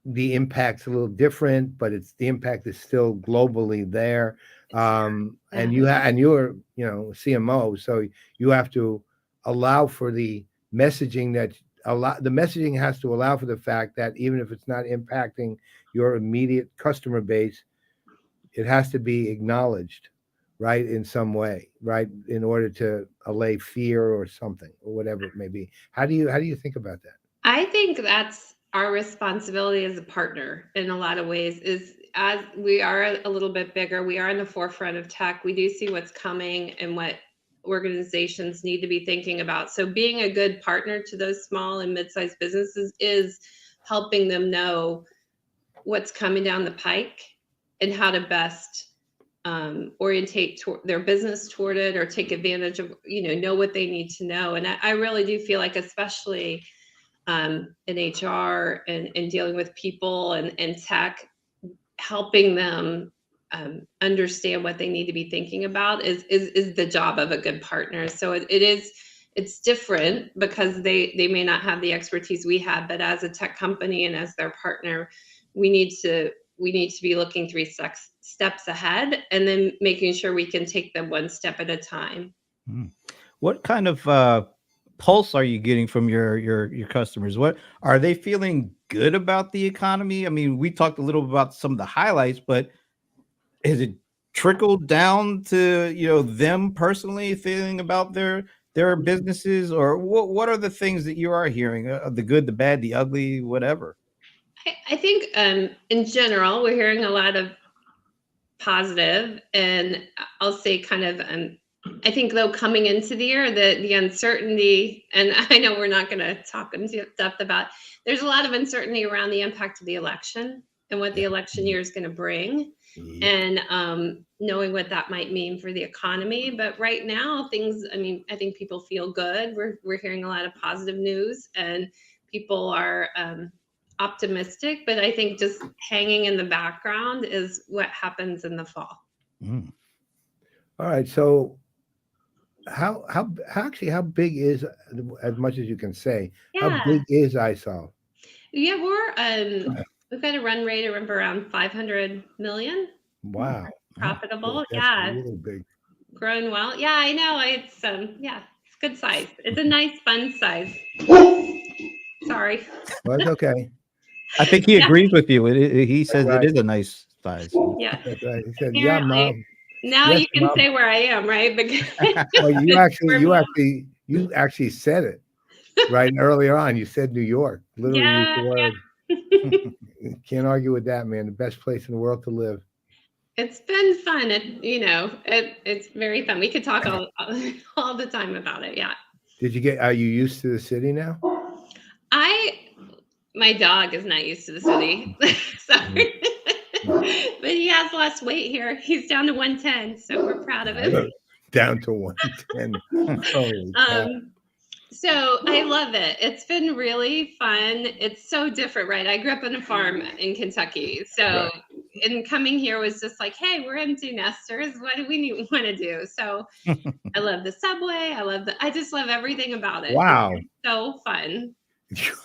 the impact's a little different, but the impact is still globally there. And you're CMO, so you have to allow for the messaging the messaging has to allow for the fact that even if it's not impacting your immediate customer base, it has to be acknowledged, right, in some way, right, in order to allay fear or something, or whatever it may be. How do you think about that? I think that's our responsibility as a partner in a lot of ways, is as we are a little bit bigger, we are in the forefront of tech. We do see what's coming and what organizations need to be thinking about. So being a good partner to those small and mid-sized businesses is helping them know what's coming down the pike and how to best orientate their business toward it, or take advantage of, know what they need to know. And I really do feel like, especially in HR and dealing with people and tech, helping them understand what they need to be thinking about is the job of a good partner. So it's different because they may not have the expertise we have, but as a tech company and as their partner, we need to be looking 3 steps ahead, and then making sure we can take them one step at a time. What kind of pulse are you getting from your customers? What are they feeling good about the economy? I mean, we talked a little about some of the highlights, but has it trickled down to them personally feeling about their businesses, or what are the things that you are hearing? The good, the bad, the ugly, whatever. I think in general, we're hearing a lot of positive, and I'll say kind of I think, though, coming into the year, the uncertainty, and I know we're not going to talk in depth about, there's a lot of uncertainty around the impact of the election and what the election year is going to bring, and knowing what that might mean for the economy. But right now, I think people feel good. We're hearing a lot of positive news, and people are optimistic, but I think just hanging in the background is what happens in the fall. All right. So how big is, as much as you can say, how big is isolved? Yeah, we've got a run rate of around 500 million. Wow. Profitable. That's Yeah. really big. Growing well. Yeah, I know. It's yeah, it's good size. It's a nice, fun size. Sorry. Well, it's okay. I think he Yeah. agrees with you. He says right. it is a nice size. Yeah. That's right. He said, "Yeah, Apparently. mom." Now Yes, you can mom. say where I am, right? Because Well, you we're- actually said it right earlier on. You said New York. Literally used the yeah, word. yeah. Can't argue with that, man. The best place in the world to live. It's been fun. It's very fun. We could talk all the time about it. Yeah. Are you used to the city now? My dog is not used to the city. Sorry. But he has lost weight here. He's down to 110, so we're proud of him. Down to 110. Holy cow. So I love it. It's been really fun. It's so different, right? I grew up on a farm in Kentucky. So and coming here was just like, hey, we're empty nesters. What do we want to do? So I love the subway. I just love everything about it. Wow. It's so fun.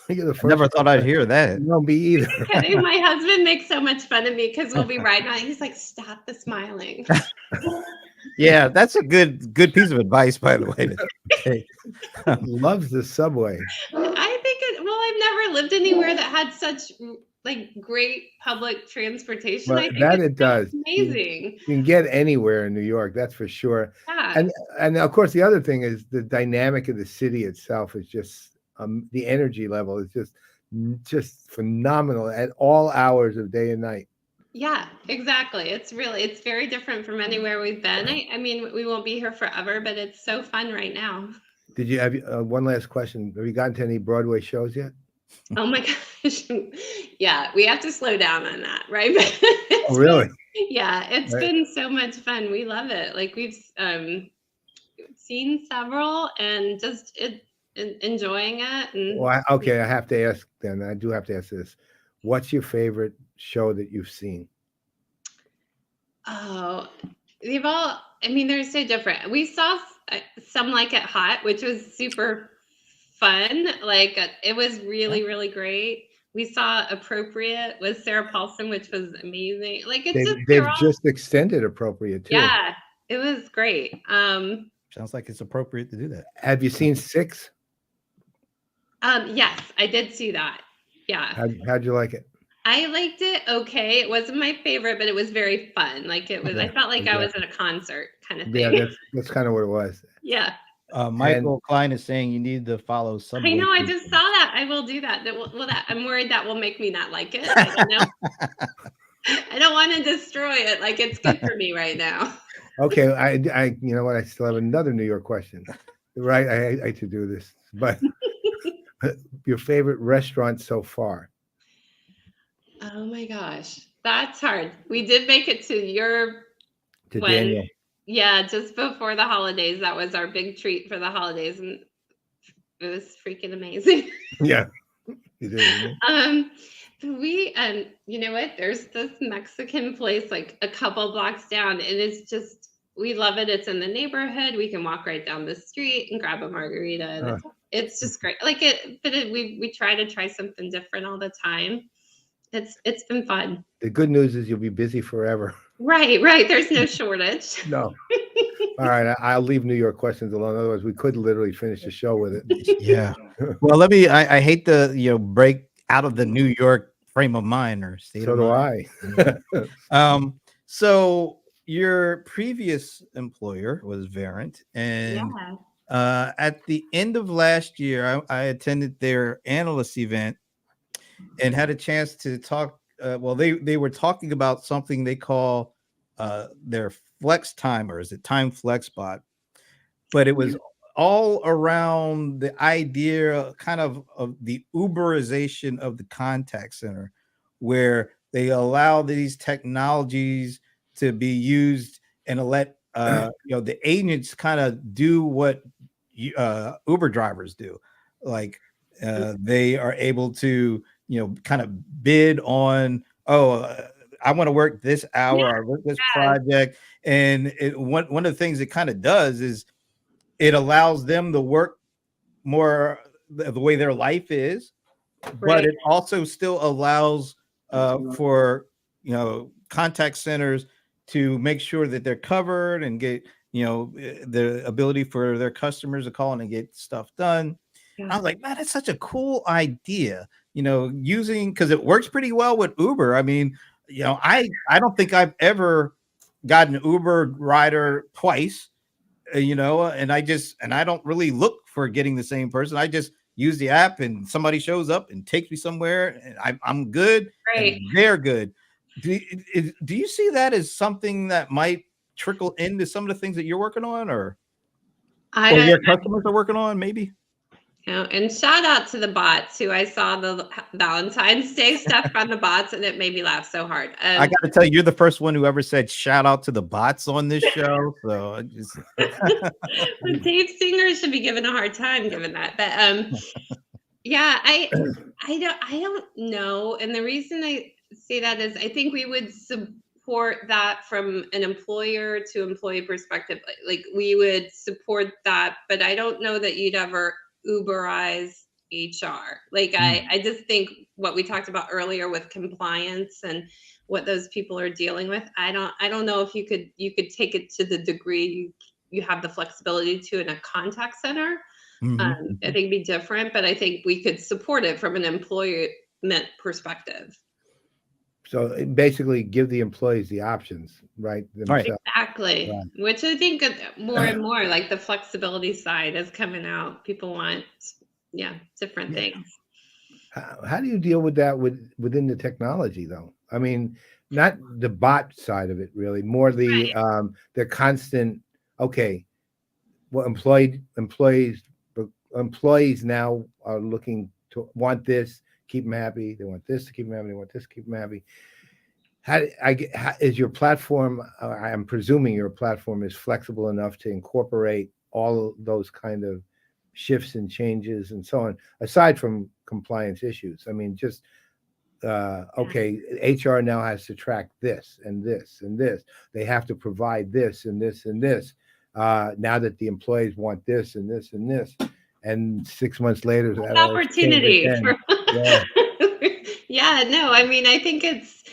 You're the first I never thought I'd hear that. You won't be either. Kidding. My husband makes so much fun of me because we'll be riding on. He's like, stop the smiling. Yeah, that's a good piece of advice, by the way. Okay. Loves the subway. I think I've never lived anywhere that had such like great public transportation. But I think that it's it does. amazing. You can get anywhere in New York, that's for sure. Yeah. And of course, the other thing is the dynamic of the city itself is just the energy level is just phenomenal at all hours of day and night. Yeah, exactly. It's very different from anywhere we've been. I mean, we won't be here forever, but it's so fun right now. Did you have one last question? Have you gotten to any Broadway shows yet? Oh my gosh. Yeah, we have to slow down on that, right? Oh, really? Yeah, it's been so much fun. We love it. Like we've seen several and just enjoying it. And Well, okay, I have to ask then. I do have to ask this. What's your favorite show that you've seen? oh, they're so different. We saw Some Like It Hot, which was super fun. Like it was really, really great. We saw Appropriate with Sarah Paulson, which was amazing. Like They've just extended Appropriate too. Yeah, it was great. Sounds like it's appropriate to do that. Have you seen 6? Yes, I did see that. Yeah. How'd you like it? I liked it okay. It wasn't my favorite, but it was very fun. Like it was, I felt like I was at a concert kind of thing. Yeah, that's kind of what it was. Yeah. Michael Klein is saying you need to follow Subway. I know. I just saw that. I will do that. I'm worried that will make me not like it. I don't know. I don't want to destroy it. Like it's good for me right now. Okay, I you know what? I still have another New York question. Right, I hate to do this, but your favorite restaurant so far? Oh my gosh, that's hard. We did make it to Daniel. Yeah, just before the holidays. That was our big treat for the holidays, and it was freaking amazing. Yeah, you did. You know what? There's this Mexican place like a couple blocks down, and it's just we love it. It's in the neighborhood. We can walk right down the street and grab a margarita. And it's just great. Like we try to try something different all the time. It's been fun. The good news is you'll be busy forever. Right. There's no shortage. No. All right, I'll leave New York questions alone. Otherwise, we could literally finish the show with it. Yeah. Well, I hate to break out of the New York frame of mind or state. So do I. So your previous employer was Verint, and at the end of last year, I attended their analyst event and had a chance to talk. They were talking about something they call their flex timers, the time flex bot, but it was all around the idea kind of the Uberization of the contact center, where they allow these technologies to be used and let the agents kind of do what Uber drivers do. Like they are able to kind of bid on, I want to work this hour, I work this project. And one of the things it kind of does is it allows them to work more the way their life is, but Right. it also still allows for contact centers to make sure that they're covered and get the ability for their customers to call in and get stuff done. Yeah. I was like, man, that's such a cool idea. Using, because it works pretty well with Uber. I mean, I don't think I've ever gotten an Uber rider twice. And I don't really look for getting the same person. I just use the app and somebody shows up and takes me somewhere and I'm good Right. and they're good. Do you see that as something that might trickle into some of the things that you're working on or your customers are working on maybe? And shout out to the bots who I saw the Valentine's Day stuff on the bots and it made me laugh so hard. I got to tell you, you're the first one who ever said shout out to the bots on this show. So I just Dave Singer should be given a hard time given that. But yeah, I don't know. And the reason I say that is I think we would support that from an employer to employee perspective. Like we would support that, but I don't know that you'd ever Uberize HR. Like I just think what we talked about earlier with compliance and what those people are dealing with. I don't know if you could take it to the degree you have the flexibility to in a contact center. I think it'd be different, but I think we could support it from an employment perspective. So basically give the employees the options, right? Right. Exactly. Right. Which I think more and more like the flexibility side is coming out. People want, different things. How do you deal with that within the technology though? I mean, not the bot side of it really, more the constant, okay, well, employees now are looking to want this, keep them happy. They want this to keep them happy. They want this to keep them happy. How is your platform? I'm presuming your platform is flexible enough to incorporate all of those kind of shifts and changes and so on, aside from compliance issues. I mean, just okay, HR now has to track this and this and this. They have to provide this and this and this. Now that the employees want this and this and this. And 6 months later, an opportunity. No, I mean, I think it's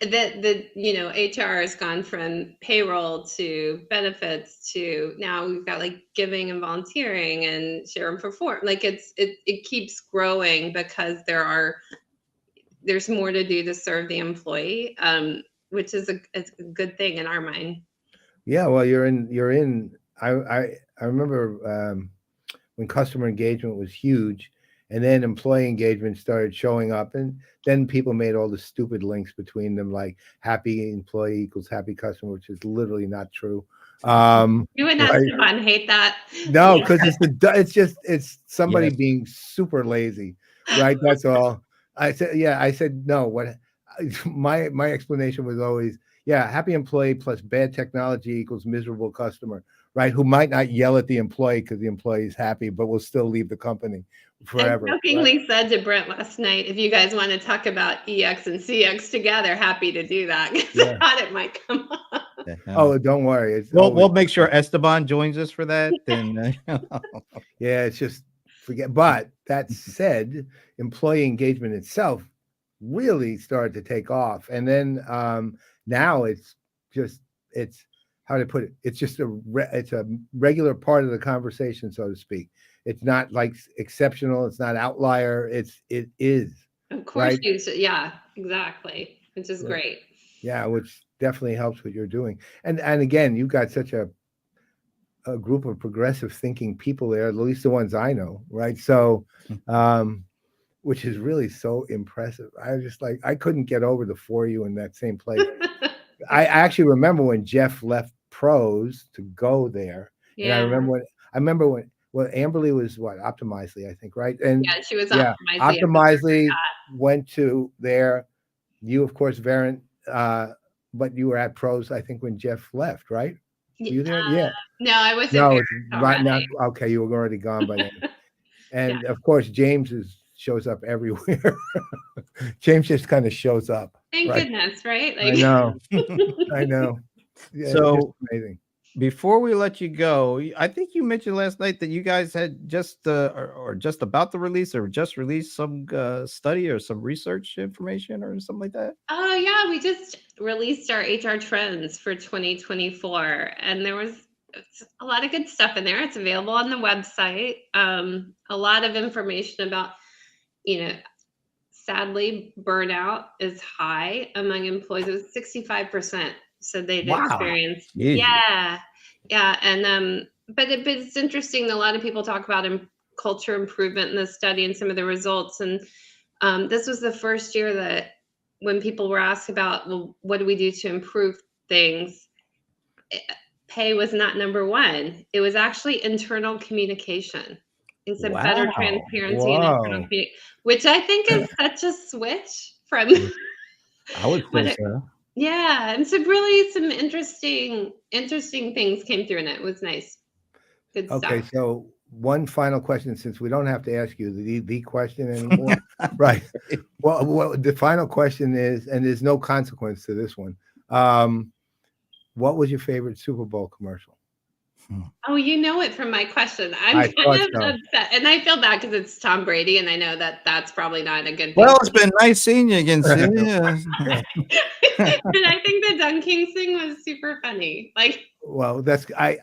that HR has gone from payroll to benefits to now we've got like giving and volunteering and share and perform. Like it keeps growing because there's more to do to serve the employee, which is a good thing in our mind. Yeah, well, you're in. I remember when customer engagement was huge, and then employee engagement started showing up, and then people made all the stupid links between them, like happy employee equals happy customer, which is literally not true. You and Esteban hate that. No, because it's somebody being super lazy, right? That's all. I said no. What my explanation was always, happy employee plus bad technology equals miserable customer, right? Who might not yell at the employee because the employee is happy, but will still leave the company forever. I jokingly said to Brent last night, if you guys want to talk about EX and CX together, happy to do that. I thought it might come up. Oh, don't worry. We'll make sure Esteban joins us for that. Then it's just forget. But that said, employee engagement itself really started to take off, and then now it's how to put it. It's just it's a regular part of the conversation, so to speak. It's not like exceptional. It's not outlier. It is. Of course, right? Exactly. Which is great. Yeah, which definitely helps what you're doing. And again, you've got such a group of progressive thinking people there, at least the ones I know, right? So, which is really so impressive. I was just like, I couldn't get over the four of you in that same place. I actually remember when Jeff left Pros to go there. Yeah. And I remember when Amberly was Optimizely, I think, right? And she was Optimizely went to there. You, of course, Verint, but you were at Pros, I think, when Jeff left, right? Were you there? No, I wasn't there. Right now. Okay, you were already gone by then. And of course, James shows up everywhere. James just kind of shows up. Thank goodness, right? I know. Yeah, so amazing. Before we let you go, I think you mentioned last night that you guys had just or just about to release or just released some study or some research information or something like that. Oh yeah, we just released our HR trends for 2024, and there was a lot of good stuff in there. It's available on the website. A lot of information about, you know, sadly, burnout is high among employees. It was 65% said they'd Wow. experienced. Jesus. Yeah, and but it's interesting. A lot of people talk about culture improvement in the study and some of the results, and this was the first year that when people were asked about, well, what do we do to improve things? Pay was not number one. It was actually internal communication. It's a better Wow. transparency and internal Whoa. communication, which I think is such a switch from I would what say it, so. yeah. And so really some interesting things came through, and it was nice. Good Okay, stuff. so one final question, since we don't have to ask you the question anymore. Right. Well, the final question is, and there's no consequence to this one. What was your favorite Super Bowl commercial? Oh, you know it from my question. I'm I thought kind of so. upset, and I feel bad because it's Tom Brady, and I know that that's probably not a good thing. Well, it's been nice seeing you again, Celia. And I think the Dunking thing was super funny. Like, Well,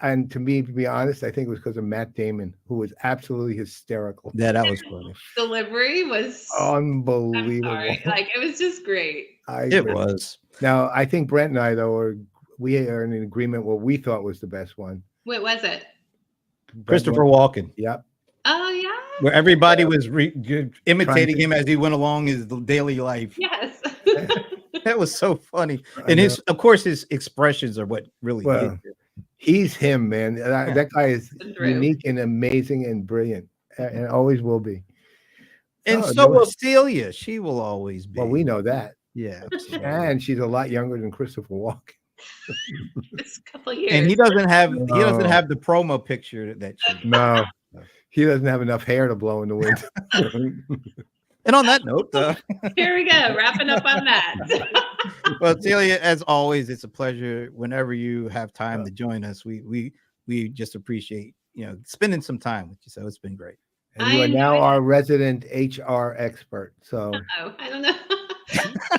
and to me, to be honest, I think it was because of Matt Damon, who was absolutely hysterical. Yeah, that was funny. delivery was, I'm Unbelievable. sorry, like it was just great. I It agree. was. Now, I think Brent and I, though, we are in agreement what we thought was the best one. What was it? Brent, Christopher Walken, Yep. Oh yeah. where everybody was imitating to- him as he went along his daily life. Yes. That was so funny. I And know. of course, his expressions are what really Well, get you. He's him, man. That guy is Through. unique and amazing and brilliant, and always will be. And Oh, so no- will Celia. She will always be. Well, we know that, Yeah. absolutely. and she's a lot younger than Christopher Walken. This couple years. And he doesn't have No. the promo picture that she. No, he doesn't have enough hair to blow in the wind. And on that note, Here we go, wrapping up on that. well, Celia, as always, it's a pleasure whenever you have time to join us. We just appreciate spending some time with you. So it's been great. And you are now our resident HR expert. So I don't know.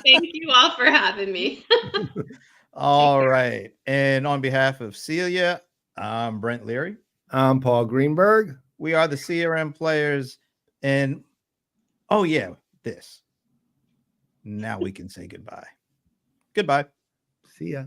Thank you all for having me. All right. And on behalf of Celia, I'm Brent Leary. I'm Paul Greenberg. We are the CRM Players. And oh, yeah, this. Now we can say goodbye. Goodbye. See ya.